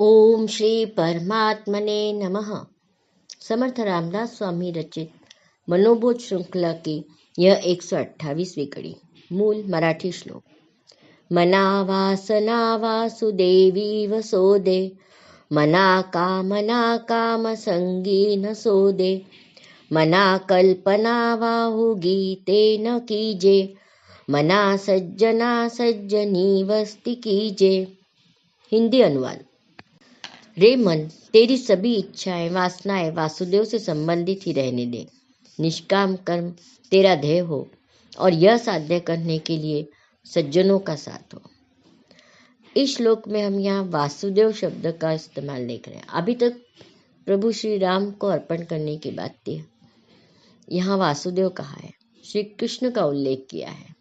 ओम श्री परमात्मने नमः। समर्थ रामदास स्वामी रचित मनोबोध श्रृंखला की यह 128वीं कड़ी। मूल मराठी श्लोक। मना वासना वासुदेवी वसोदे, मना काम संगी न सोदे, मना कल्पना वाहु गीते न कीजे, मना सज्जना सज्जनी वस्ती कीजे। हिंदी अनुवाद। रे मन, तेरी सभी इच्छाएं वासनाएं वासुदेव से संबंधित ही रहने दे। निष्काम कर्म तेरा ध्येय हो और यह साध्य करने के लिए सज्जनों का साथ हो। इस श्लोक में हम यहाँ वासुदेव शब्द का इस्तेमाल देख रहे हैं। अभी तक प्रभु श्री राम को अर्पण करने की बात थी, यहाँ वासुदेव कहा है, श्री कृष्ण का उल्लेख किया है।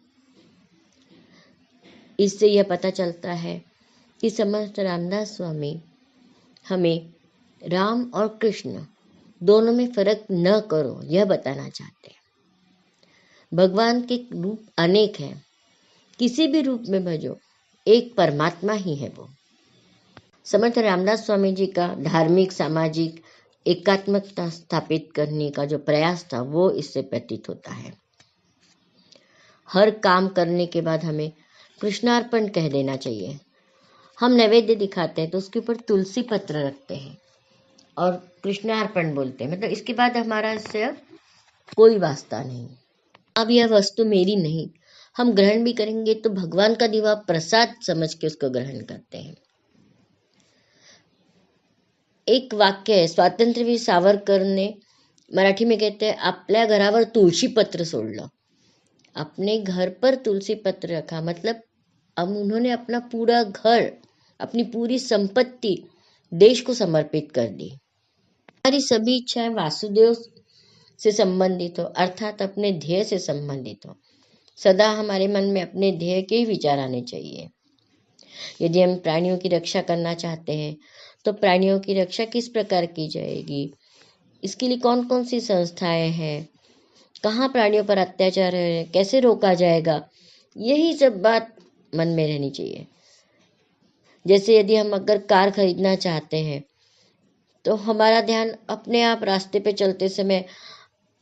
इससे यह पता चलता है कि समर्थ रामदास स्वामी हमें राम और कृष्ण दोनों में फर्क न करो यह बताना चाहते हैं। भगवान के रूप अनेक हैं, किसी भी रूप में भजो, एक परमात्मा ही है वो। समर्थ रामदास स्वामी जी का धार्मिक सामाजिक एकात्मकता स्थापित करने का जो प्रयास था वो इससे प्रतीत होता है। हर काम करने के बाद हमें कृष्णार्पण कह देना चाहिए। हम नैवेद्य दिखाते हैं तो उसके ऊपर तुलसी पत्र रखते हैं और कृष्णार्पण बोलते हैं, मतलब इसके बाद हमारा इससे कोई वास्ता नहीं। अब यह वस्तु मेरी नहीं, हम ग्रहण भी करेंगे तो भगवान का दिवा प्रसाद समझ के उसको ग्रहण करते हैं। एक वाक्य है, स्वातंत्र्यवीर सावरकर ने मराठी में कहते हैं, आपल्या घरावर तुळशी पत्र सोडलं। अपने घर पर तुलसी पत्र रखा, मतलब अब उन्होंने अपना पूरा घर, अपनी पूरी संपत्ति देश को समर्पित कर दी। हमारी सभी इच्छाएं वासुदेव से संबंधित हो, अर्थात अपने ध्येय से संबंधित हो। सदा हमारे मन में अपने ध्येय के ही विचार आने चाहिए। यदि हम प्राणियों की रक्षा करना चाहते हैं तो प्राणियों की रक्षा किस प्रकार की जाएगी, इसके लिए कौन कौन सी संस्थाएं हैं, कहाँ प्राणियों पर अत्याचार है, कैसे रोका जाएगा, यही सब बात मन में रहनी चाहिए। जैसे यदि हम अगर कार खरीदना चाहते हैं तो हमारा ध्यान अपने आप रास्ते पे चलते समय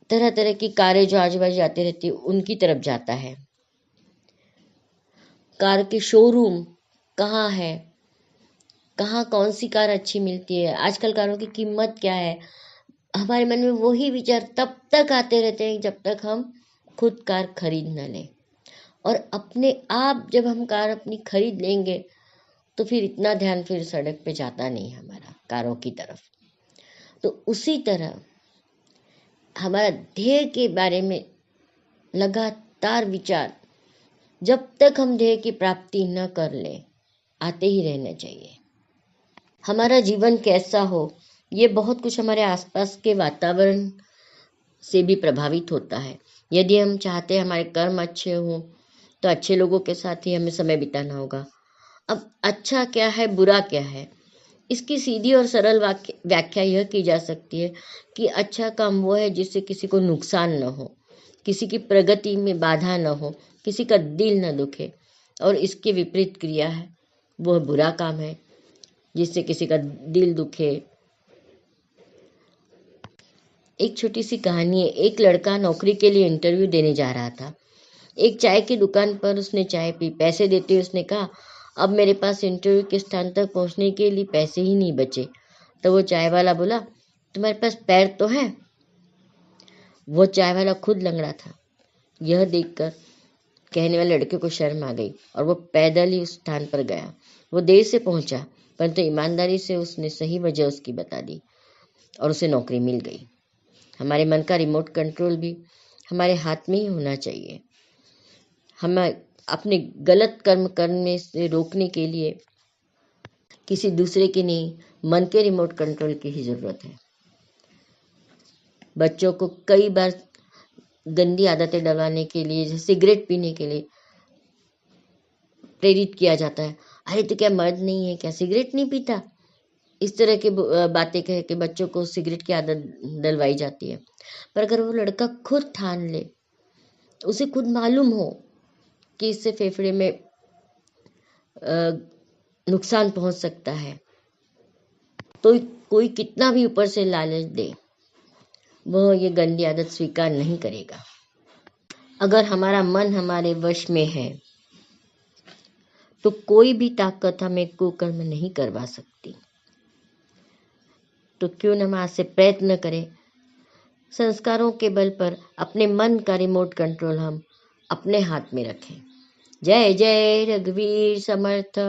तरह तरह की कारें जो आजू बाजू जाती रहती है उनकी तरफ जाता है। कार के शोरूम कहाँ है, कहाँ कौन सी कार अच्छी मिलती है, आजकल कारों की कीमत क्या है, हमारे मन में वही विचार तब तक आते रहते हैं जब तक हम खुद कार खरीद न लें। और अपने आप जब हम कार अपनी खरीद लेंगे तो फिर इतना ध्यान फिर सड़क पे जाता नहीं हमारा कारों की तरफ। तो उसी तरह हमारा ध्येय के बारे में लगातार विचार जब तक हम ध्येय की प्राप्ति न कर ले आते ही रहना चाहिए। हमारा जीवन कैसा हो ये बहुत कुछ हमारे आसपास के वातावरण से भी प्रभावित होता है। यदि हम चाहते हैं हमारे कर्म अच्छे हों तो अच्छे लोगों के साथ ही हमें समय बिताना होगा। अब अच्छा क्या है, बुरा क्या है, इसकी सीधी और सरल व्याख्या यह की जा सकती है कि अच्छा काम वो है जिससे किसी को नुकसान न हो, किसी की प्रगति में बाधा न हो, किसी का दिल न दुखे। और इसके विपरीत क्रिया है वह बुरा काम है जिससे किसी का दिल दुखे। एक छोटी सी कहानी है। एक लड़का नौकरी के लिए इंटरव्यू देने जा रहा था। एक चाय की दुकान पर उसने चाय पी। पैसे देते हुए उसने कहा, अब मेरे पास इंटरव्यू के स्थान तक पहुंचने के लिए पैसे ही नहीं बचे। तो वो चाय वाला बोला, तुम्हारे पास पैर तो है? वो चाय वाला खुद लंगड़ा था। यह देखकर कहने वाले लड़के को शर्म आ गई और वो पैदल ही उस स्थान पर गया। वो देर से पहुंचा परंतु ईमानदारी से उसने सही वजह उसकी बता दी और उसे नौकरी मिल गई। हमारे मन का रिमोट कंट्रोल भी हमारे हाथ में ही होना चाहिए। हमें अपने गलत कर्म करने से रोकने के लिए किसी दूसरे की नहीं, मन के रिमोट कंट्रोल की ही जरूरत है। बच्चों को कई बार गंदी आदतें डलवाने के लिए, जैसे सिगरेट पीने के लिए प्रेरित किया जाता है। अरे तो क्या मर्द नहीं है क्या, सिगरेट नहीं पीता, इस तरह के बातें कह के बच्चों को सिगरेट की आदत डलवाई जाती है। पर अगर वो लड़का खुद ठान ले, उसे खुद मालूम हो कि इससे फेफड़े में नुकसान पहुंच सकता है, तो कोई कितना भी ऊपर से लालच दे, वह ये गंदी आदत स्वीकार नहीं करेगा। अगर हमारा मन हमारे वश में है तो कोई भी ताकत हमें कुकर्म नहीं करवा सकती। तो क्यों न हम आज से प्रयत्न करें, संस्कारों के बल पर अपने मन का रिमोट कंट्रोल हम अपने हाथ में रखें। जय जय रघुवीर समर्थ।